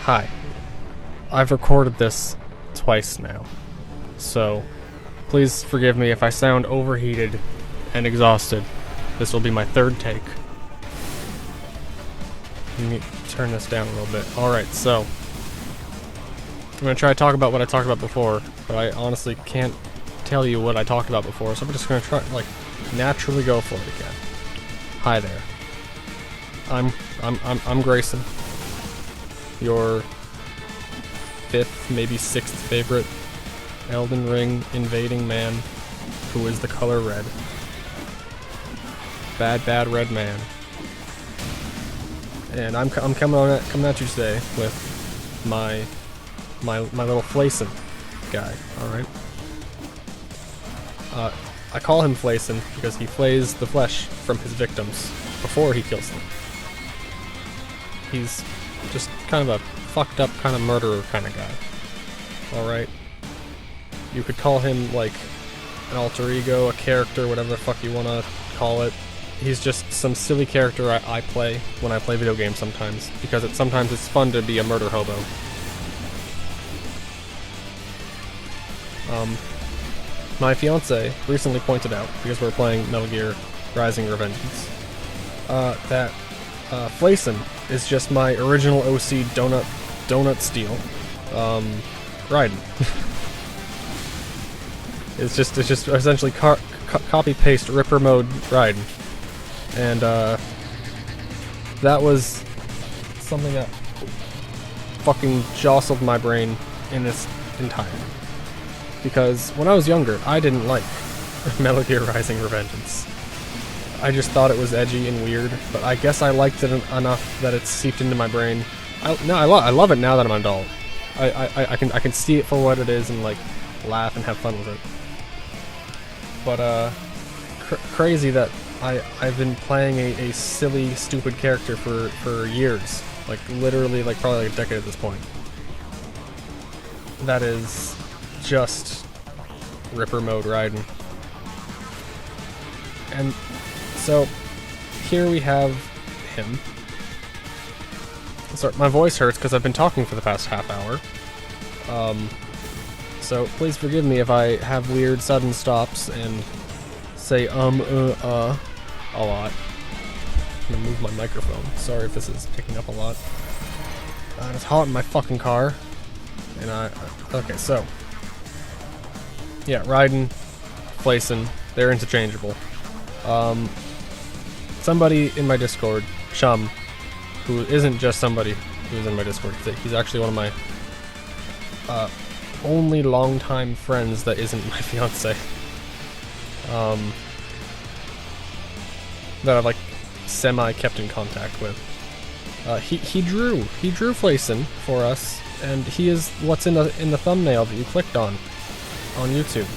Hi. I've recorded this twice now, so please forgive me if I sound overheated and exhausted. This will be my third take. Let me turn this down a little bit. Alright, so I'm gonna try to talk about what I talked about before, but I honestly can't tell you what I talked about before, so I'm just gonna try, naturally go for it again. Hi there. I'm Grayson. Your fifth, maybe sixth favorite Elden Ring invading man who is the color red. Bad red man. And I'm coming at you today with my little Flayson guy. All right. I call him Flayson because he flays the flesh from his victims before he kills them. He's just kind of a fucked up kind of murderer kind of guy. Alright? You could call him like an alter ego, a character, whatever the fuck you want to call it. He's just some silly character I play when I play video games sometimes, because sometimes it's fun to be a murder hobo. My fiance recently pointed out, because we're playing Metal Gear Rising Revengeance, that Flayson is just my original OC donut steal, Raiden. It's just essentially copy paste Ripper mode Raiden, and that was something that fucking jostled my brain in its entirety. Because when I was younger, I didn't like Metal Gear Rising Revengeance. I just thought it was edgy and weird, but I guess I liked it enough that it seeped into my brain. I love it now that I'm an adult. I can see it for what it is and like laugh and have fun with it. But crazy that I've been playing a silly, stupid character for years, like literally like probably like a decade at this point. That is just Ripper mode Raiden. And so here we have him. Sorry, my voice hurts because I've been talking for the past half hour. So please forgive me if I have weird sudden stops and say a lot. I'm gonna move my microphone. Sorry if this is picking up a lot. It's hot in my fucking car. And okay, so yeah, Raiden, Flayson, they're interchangeable. Somebody in my Discord, Chum, who isn't just somebody who's in my Discord, he's actually one of my only longtime friends that isn't my fiance. That I've like semi-kept in contact with. He drew Flayson for us, and he is what's in the thumbnail that you clicked on YouTube.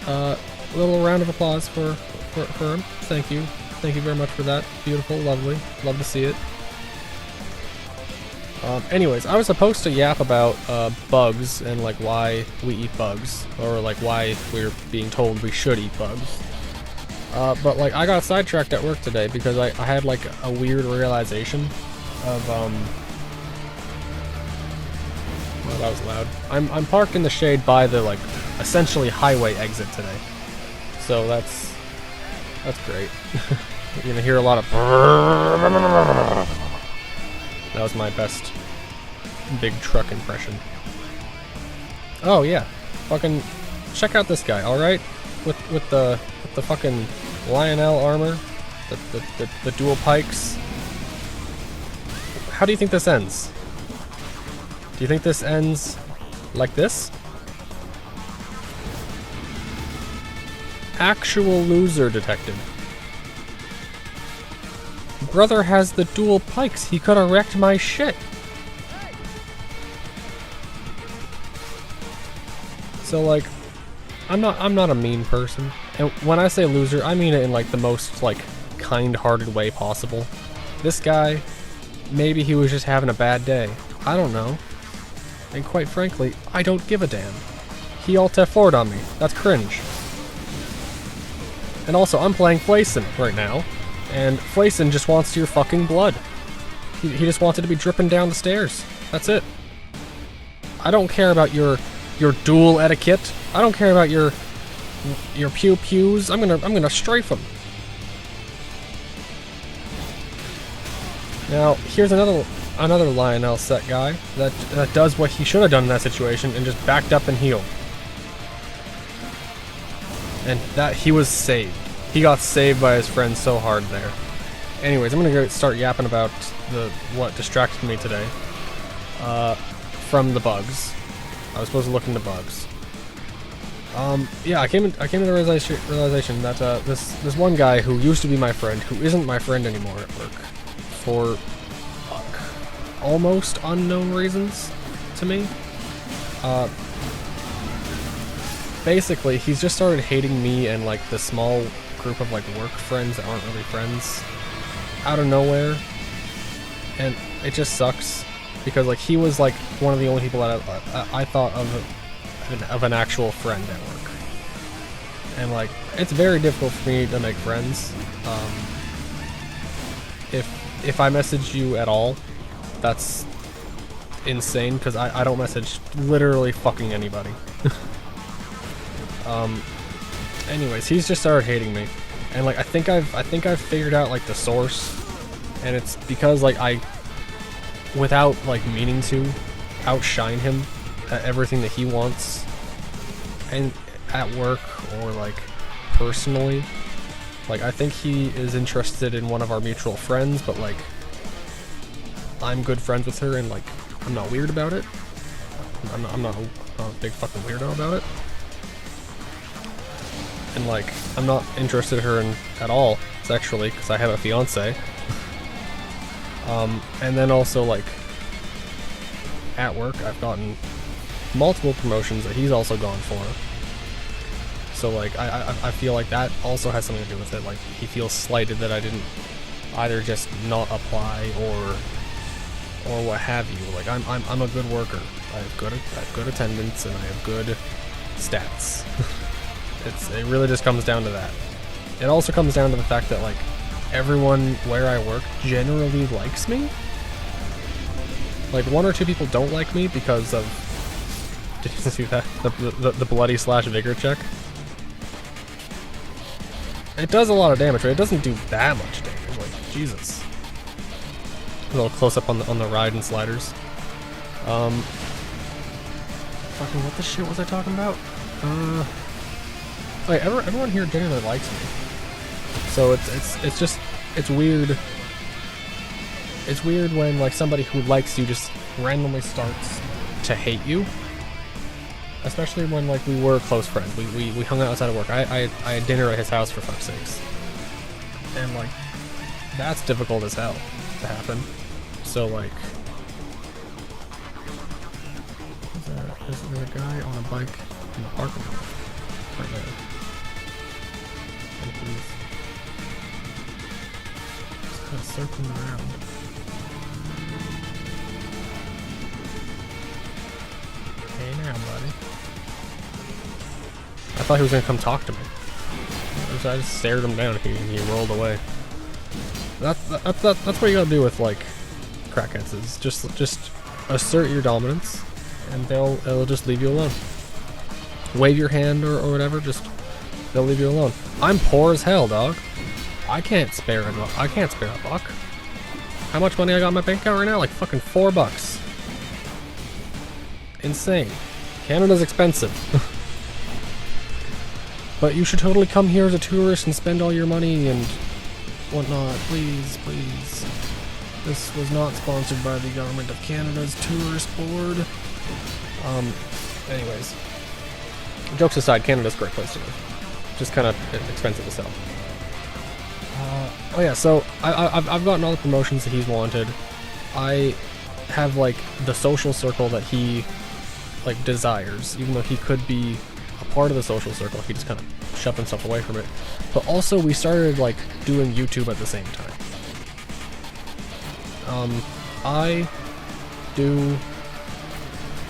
A little round of applause for him. Thank you very much for that. Beautiful, lovely, love to see it. Anyways, I was supposed to yap about bugs and like why we eat bugs, or like why we're being told we should eat bugs. But like I got sidetracked at work today because I had like a weird realization of well, that was loud. I'm parked in the shade by the like essentially highway exit today, so that's great. You're gonna hear a lot of. That was my best big truck impression. Oh yeah, fucking check out this guy. All right, with the fucking Lionel armor, the dual pikes. How do you think this ends? Do you think this ends like this? Actual loser detected. Brother has the dual pikes. He could have wrecked my shit. So like, I'm not a mean person, and when I say loser, I mean it in like the most like kind-hearted way possible. This guy, maybe he was just having a bad day. I don't know. And quite frankly, I don't give a damn. He alt F4'd on me. That's cringe. And also, I'm playing Flayson right now, and Flayson just wants your fucking blood. He just wanted to be dripping down the stairs. That's it. I don't care about your duel etiquette. I don't care about your pew-pews. I'm gonna strafe him. Now, here's another Lionel set guy that does what he should have done in that situation and just backed up and healed. And that he was saved. He got saved by his friend so hard there. Anyways, I'm gonna go start yapping about what distracted me today. From the bugs. I was supposed to look into bugs. Yeah, I came to the realization that this one guy who used to be my friend, who isn't my friend anymore at work, for almost unknown reasons to me. Basically, he's just started hating me and like the small group of like work friends that aren't really friends out of nowhere, and it just sucks because like he was like one of the only people that I thought of an actual friend at work, and like it's very difficult for me to make friends. If I message you at all, that's insane because I don't message literally fucking anybody. Anyways, he's just started hating me, and like I think I've figured out like the source, and it's because like I, without like meaning to, outshine him at everything that he wants, and at work or like personally. Like I think he is interested in one of our mutual friends, but like I'm good friends with her, and like I'm not weird about it. I'm not a big fucking weirdo about it. And like, I'm not interested in her at all sexually because I have a fiance. And then also like, at work I've gotten multiple promotions that he's also gone for. So like, I feel like that also has something to do with it. Like, he feels slighted that I didn't either just not apply or what have you. Like, I'm a good worker. I have good attendance and I have good stats. It really just comes down to that. It also comes down to the fact that like everyone where I work generally likes me. Like 1 or 2 people don't like me because of, did you see that? The bloody / vigor check. It does a lot of damage, but it doesn't do that much damage. Like Jesus. A little close up on the ride and sliders. Fucking what the shit was I talking about? Like everyone here generally likes me, so it's weird. It's weird when like somebody who likes you just randomly starts to hate you, especially when like we were close friends. We hung out outside of work. I had dinner at his house for fuck's sakes, and like that's difficult as hell to happen. So like, is there a guy on a bike in the parking lot right there? Just kind of circling around. Hey now, buddy. I thought he was gonna come talk to me. So I just stared him down and he rolled away. That's what you gotta do with like crackheads, is just assert your dominance and they'll just leave you alone. Wave your hand or whatever, just they'll leave you alone. I'm poor as hell, dog. I can't spare a buck. How much money I got in my bank account right now? Like fucking $4. Insane. Canada's expensive. But you should totally come here as a tourist and spend all your money and whatnot. Please, please. This was not sponsored by the government of Canada's tourist board. Anyways. Jokes aside, Canada's a great place to live. Just kind of expensive as hell. Oh yeah, so I've gotten all the promotions that he's wanted. I have like the social circle that he like desires, even though he could be a part of the social circle. He just kind of shoved himself away from it. But also we started like doing YouTube at the same time.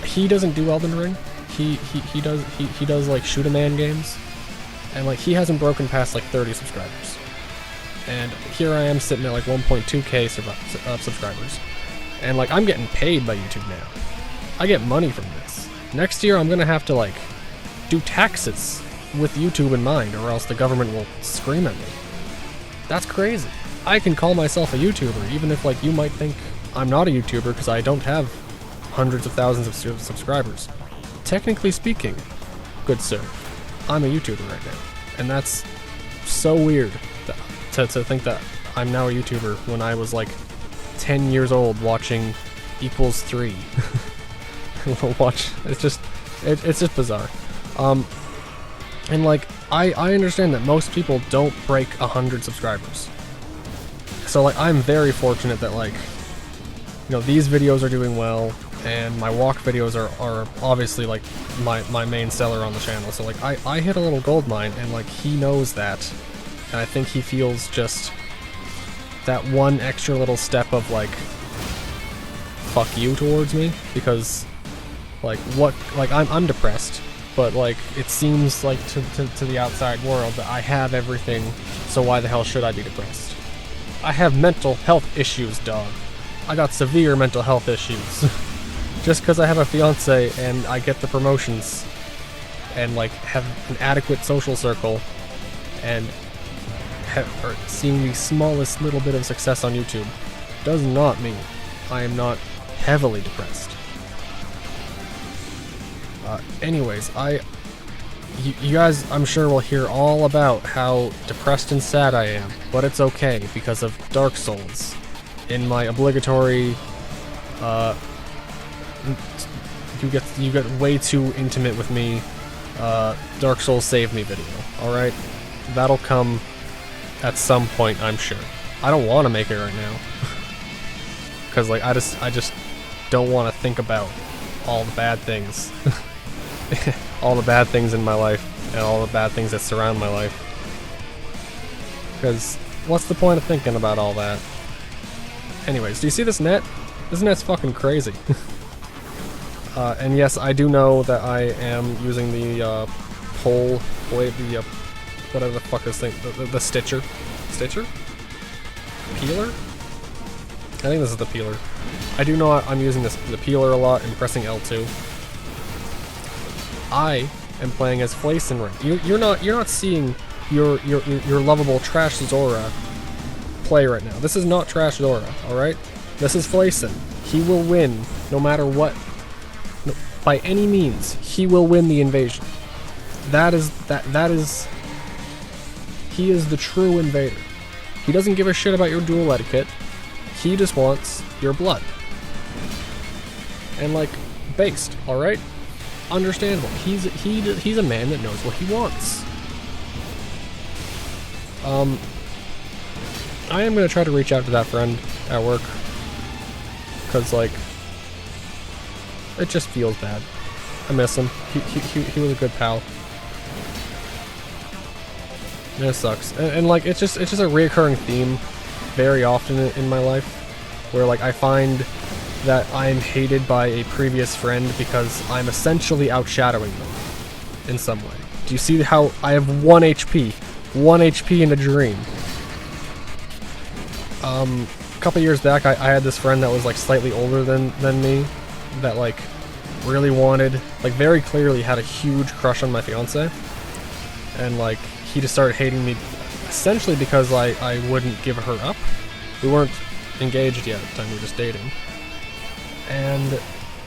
He doesn't do Elden Ring. He does like shoot a man games, and like he hasn't broken past like 30 subscribers, and here I am sitting at like 1.2k subscribers. And like, I'm getting paid by YouTube now. I get money from this. Next year I'm gonna have to like do taxes with YouTube in mind, or else the government will scream at me. That's crazy. I can call myself a YouTuber, even if like you might think I'm not a YouTuber because I don't have hundreds of thousands of subscribers. Technically speaking, good sir, I'm a YouTuber right now. And that's so weird to think that I'm now a YouTuber when I was like 10 years old watching Equals 3. It's just bizarre. And like, I understand that most people don't break 100 subscribers. So like, I'm very fortunate that like, you know, these videos are doing well, and my walk videos are obviously like my main seller on the channel. So like, I hit a little gold mine, and like, he knows that, and I think he feels just that one extra little step of like, fuck you towards me, because like, I'm depressed, but like, it seems like to the outside world that I have everything, so why the hell should I be depressed? I have mental health issues, dog. I got severe mental health issues. Just because I have a fiance and I get the promotions and like have an adequate social circle and seeing the smallest little bit of success on YouTube does not mean I am not heavily depressed. Anyways, you guys, I'm sure, will hear all about how depressed and sad I am, but it's okay because of Dark Souls. In my obligatory, you get way too intimate with me, Dark Souls Save Me video. All right, that'll come at some point, I'm sure. I don't want to make it right now, because like I just don't want to think about all the bad things. All the bad things in my life, and all the bad things that surround my life. Because what's the point of thinking about all that? Anyways, do you see this net? This net's fucking crazy. And yes, I do know that I am using the pole, whatever the fuck this thing, the stitcher. Stitcher? Peeler? I think this is the peeler. I do know I'm using the peeler a lot and pressing L2. I am playing as Flayson right. You're not seeing your lovable Trash Zora play right now. This is not Trash Zora, alright? This is Flayson. He will win no matter what. No, by any means, he will win the invasion. That is he is the true invader. He doesn't give a shit about your duel etiquette. He just wants your blood. And like, based, alright? Understandable. He's a man that knows what he wants. I am gonna try to reach out to that friend at work, cause like, it just feels bad. I miss him. He was a good pal. And it sucks. And like, it's just a reoccurring theme very often in my life, where like I find that I'm hated by a previous friend because I'm essentially outshadowing them in some way. Do you see how I have 1 HP? 1 HP in a dream. A couple years back, I had this friend that was like slightly older than me, that like really wanted, like very clearly had a huge crush on my fiance, and like he just started hating me essentially because I wouldn't give her up. We weren't engaged yet at the time, we were just dating. And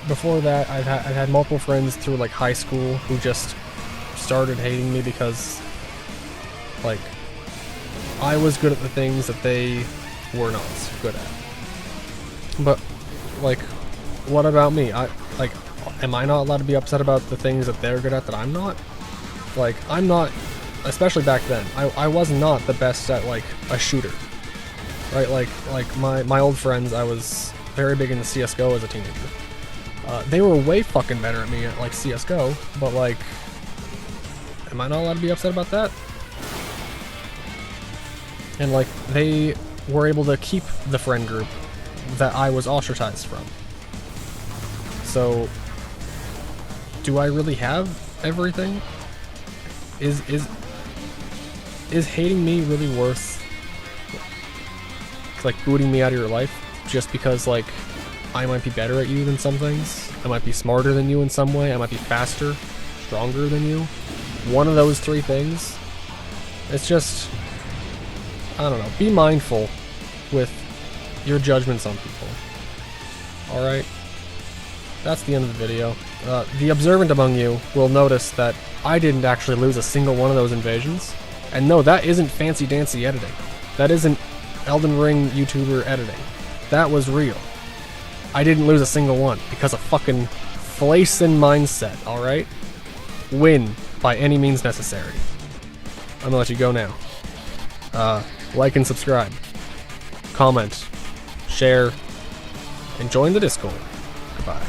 before that, I've had multiple friends through like high school who just started hating me because like I was good at the things that they were not good at. But like, what about me? Am I not allowed to be upset about the things that they're good at that I'm not? Like, I'm not, especially back then, I was not the best at like a shooter, right? Like my old friends, I was very big into CSGO as a teenager. They were way fucking better at me at like CSGO, but like, am I not allowed to be upset about that? And like, they were able to keep the friend group that I was ostracized from. So, do I really have everything? Is hating me really worth like booting me out of your life just because like I might be better at you than some things. I might be smarter than you in some way. I might be faster, stronger than you. One of those three things. It's just, I don't know, be mindful with your judgments on people. Alright? That's the end of the video. The observant among you will notice that I didn't actually lose a single one of those invasions. And no, that isn't fancy-dancy editing. That isn't Elden Ring YouTuber editing. That was real. I didn't lose a single one because of fucking Flayson mindset, alright? Win by any means necessary. I'm gonna let you go now. Like and subscribe. Comment. Share. And join the Discord. Goodbye.